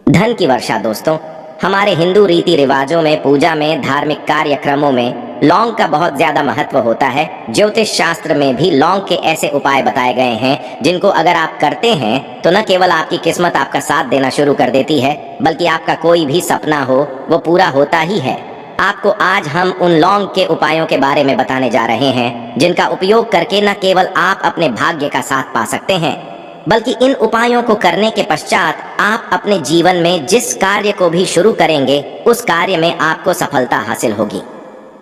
धन की वर्षा दोस्तों, हमारे हिंदू रीति रिवाजों में, पूजा में, धार्मिक कार्यक्रमों में लौंग का बहुत ज्यादा महत्व होता है। ज्योतिष शास्त्र में भी लौंग के ऐसे उपाय बताए गए हैं जिनको अगर आप करते हैं तो न केवल आपकी किस्मत आपका साथ देना शुरू कर देती है, बल्कि आपका कोई भी सपना हो वो पूरा होता ही है। आपको आज हम उन लौंग के उपायों के बारे में बताने जा रहे हैं जिनका उपयोग करके न केवल आप अपने भाग्य का साथ पा सकते हैं, बल्कि इन उपायों को करने के पश्चात आप अपने जीवन में जिस कार्य को भी शुरू करेंगे उस कार्य में आपको सफलता हासिल होगी।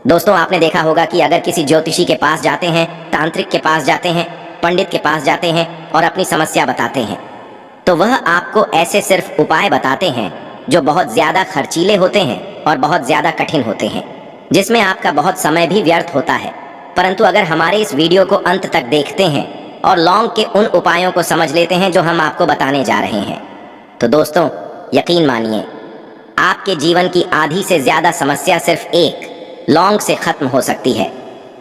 दोस्तों, आपने देखा होगा कि अगर किसी ज्योतिषी के पास जाते हैं, तांत्रिक के पास जाते हैं, पंडित के पास जाते हैं और अपनी समस्या बताते हैं, तो वह आपको ऐसे सिर्फ उपाय बताते हैं जो बहुत ज्यादा खर्चीले होते हैं और बहुत ज्यादा कठिन होते हैं, जिसमें आपका बहुत समय भी व्यर्थ होता है। परंतु अगर हमारे इस वीडियो को अंत तक देखते हैं और लौंग के उन उपायों को समझ लेते हैं जो हम आपको बताने जा रहे हैं, तो दोस्तों यकीन मानिए, आपके जीवन की आधी से ज्यादा समस्या सिर्फ एक लौंग से खत्म हो सकती है।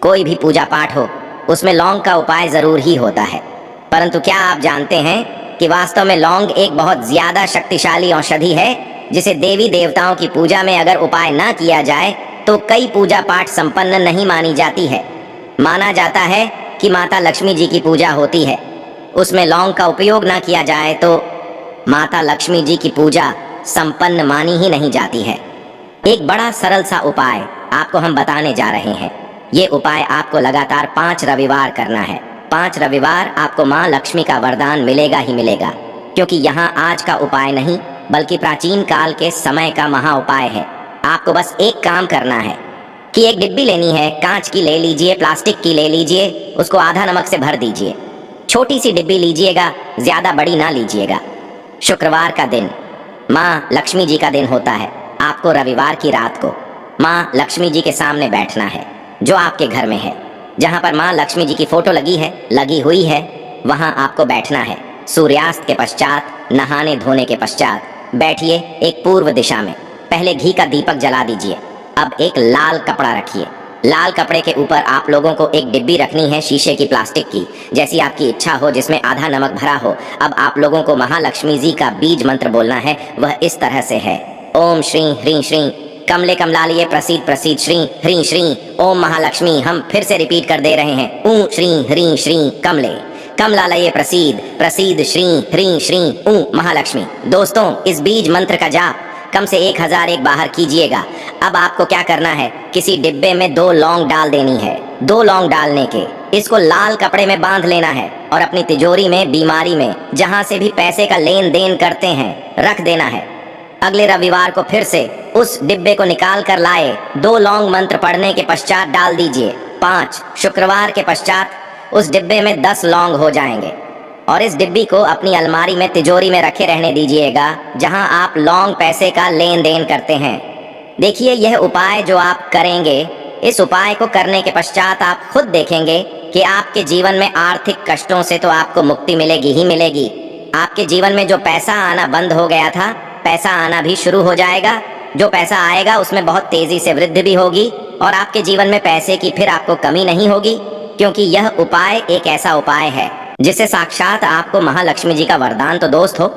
कोई भी पूजा पाठ हो, उसमें लौंग का उपाय जरूर ही होता है। परंतु क्या आप जानते हैं कि वास्तव में लौंग एक बहुत ज्यादा शक्तिशाली औषधि है, जिसे देवी देवताओं की पूजा में अगर उपाय ना किया जाए तो कई पूजा पाठ संपन्न नहीं मानी जाती है। माना जाता है कि माता लक्ष्मी जी की पूजा होती है, उसमें लौंग का उपयोग ना किया जाए तो माता लक्ष्मी जी की पूजा संपन्न मानी ही नहीं जाती है। एक बड़ा सरल सा उपाय आपको हम बताने जा रहे हैं। ये उपाय आपको लगातार 5 रविवार करना है। 5 रविवार आपको माँ लक्ष्मी का वरदान मिलेगा ही मिलेगा, क्योंकि यहाँ आज का उपाय नहीं बल्कि प्राचीन काल के समय का महा उपाय है। आपको बस एक काम करना है कि एक डिब्बी लेनी है, कांच की ले लीजिए, प्लास्टिक की ले लीजिए, उसको आधा नमक से भर दीजिए। छोटी सी डिब्बी लीजिएगा, ज्यादा बड़ी ना लीजिएगा। शुक्रवार का दिन माँ लक्ष्मी जी का दिन होता है। आपको रविवार की रात को माँ लक्ष्मी जी के सामने बैठना है, जो आपके घर में है, जहाँ पर माँ लक्ष्मी जी की फोटो लगी हुई है, वहाँ आपको बैठना है। सूर्यास्त के पश्चात, नहाने धोने के पश्चात बैठिए एक पूर्व दिशा में। पहले घी का दीपक जला दीजिए। अब एक लाल कपड़ा रखिए। लाल कपड़े के ऊपर आप लोगों को एक डिब्बी रखनी है, शीशे की, प्लास्टिक की, जैसी आपकी इच्छा हो, जिसमें आधा नमक भरा हो। अब आप लोगों को महालक्ष्मी जी का बीज मंत्र बोलना है। वह इस तरह से है: ओम श्री ह्रीं श्री कमले कमलालिये प्रसीद प्रसीद श्री ह्रीं श्री ओम महालक्ष्मी। हम फिर से रिपीट कर दे रहे हैं: ऊ श्री ह्रीं श्री कमले कमलालये प्रसीद प्रसीद श्री ह्रीं श्री ऊ महालक्ष्मी। दोस्तों, इस बीज मंत्र का जाप कम से 1001 बाहर कीजिएगा। अब आपको क्या करना है, किसी डिब्बे में 2 लौंग डाल देनी है। 2 लौंग डालने के इसको लाल कपड़े में बांध लेना है और अपनी तिजोरी में, बीमारी में, जहां से भी पैसे का लेन देन करते हैं, रख देना है। अगले रविवार को फिर से उस डिब्बे को निकाल कर लाए, 2 लौंग मंत्र पढ़ने के पश्चात डाल दीजिए। 5 शुक्रवार के पश्चात उस डिब्बे में 10 लौंग हो जाएंगे और इस डिब्बी को अपनी अलमारी में, तिजोरी में रखे रहने दीजिएगा, जहां आप लौंग पैसे का लेन देन करते हैं। देखिए, यह उपाय जो आप करेंगे, इस उपाय को करने के पश्चात आप खुद देखेंगे कि आपके जीवन में आर्थिक कष्टों से तो आपको मुक्ति मिलेगी ही मिलेगी। आपके जीवन में जो पैसा आना बंद हो गया था, पैसा आना भी शुरू हो जाएगा। जो पैसा आएगा उसमें बहुत तेजी से वृद्धि भी होगी और आपके जीवन में पैसे की फिर आपको कमी नहीं होगी, क्योंकि यह उपाय एक ऐसा उपाय है जिससे साक्षात आपको महालक्ष्मी जी का वरदान तो दोस्त हो।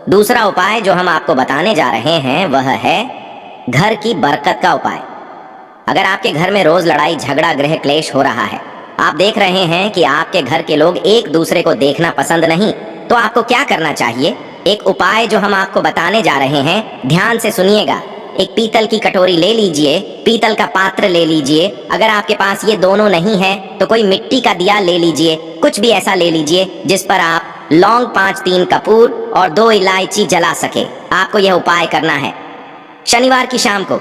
दूसरा उपाय जो हम आपको बताने जा रहे हैं वह है घर की बरकत का उपाय। अगर आपके घर में रोज लड़ाई झगड़ा, गृह क्लेश हो रहा है, आप देख रहे हैं कि आपके घर के लोग एक दूसरे को देखना पसंद नहीं, तो आपको क्या करना चाहिए? एक उपाय जो हम आपको बताने जा रहे हैं, ध्यान से सुनिएगा। एक पीतल की कटोरी ले लीजिए, पीतल का पात्र ले लीजिए। अगर आपके पास ये दोनों नहीं है तो कोई मिट्टी का दिया ले लीजिए, कुछ भी ऐसा ले लीजिए जिस पर आप लौंग 5, 3 कपूर और 2 इलायची जला सके। आपको यह उपाय करना है शनिवार की शाम को।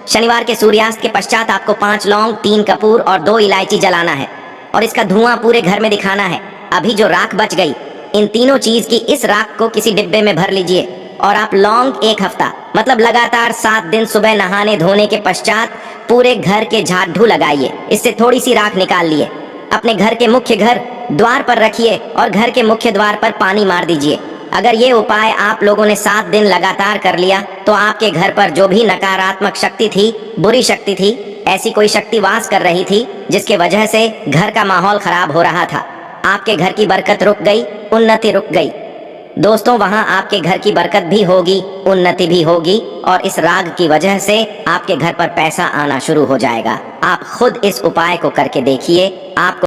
शनिवार के सूर्यास्त के पश्चात आपको 5 लौंग, 3 कपूर और 2 इलायची जलाना है और इसका धुआं पूरे घर में दिखाना है। अभी जो राख बच गई, इन तीनों चीज की इस राख को किसी डिब्बे में भर लीजिए और आप लौंग 1 हफ्ता, मतलब लगातार 7 दिन सुबह नहाने धोने के पश्चात पूरे घर के झाड़ू लगाइए। इससे थोड़ी सी राख निकाल लिए, अपने घर के मुख्य घर द्वार पर रखिए और घर के मुख्य द्वार पर पानी मार दीजिए। अगर ये उपाय आप लोगों ने 7 दिन लगातार कर लिया तो आपके घर पर जो भी नकारात्मक शक्ति थी, बुरी शक्ति थी, ऐसी कोई शक्ति वास कर रही थी जिसके वजह से घर का माहौल खराब हो रहा था, आपके घर की बरकत रुक गई, उन्नति रुक गई। दोस्तों वहां आपके घर की बरकत भी होगी, उन्नति भी होगी और इस राग की वजह से आपके घर पर पैसा आना शुरू हो जाएगा। आप खुद इस उपाय को करके देखिए, आपको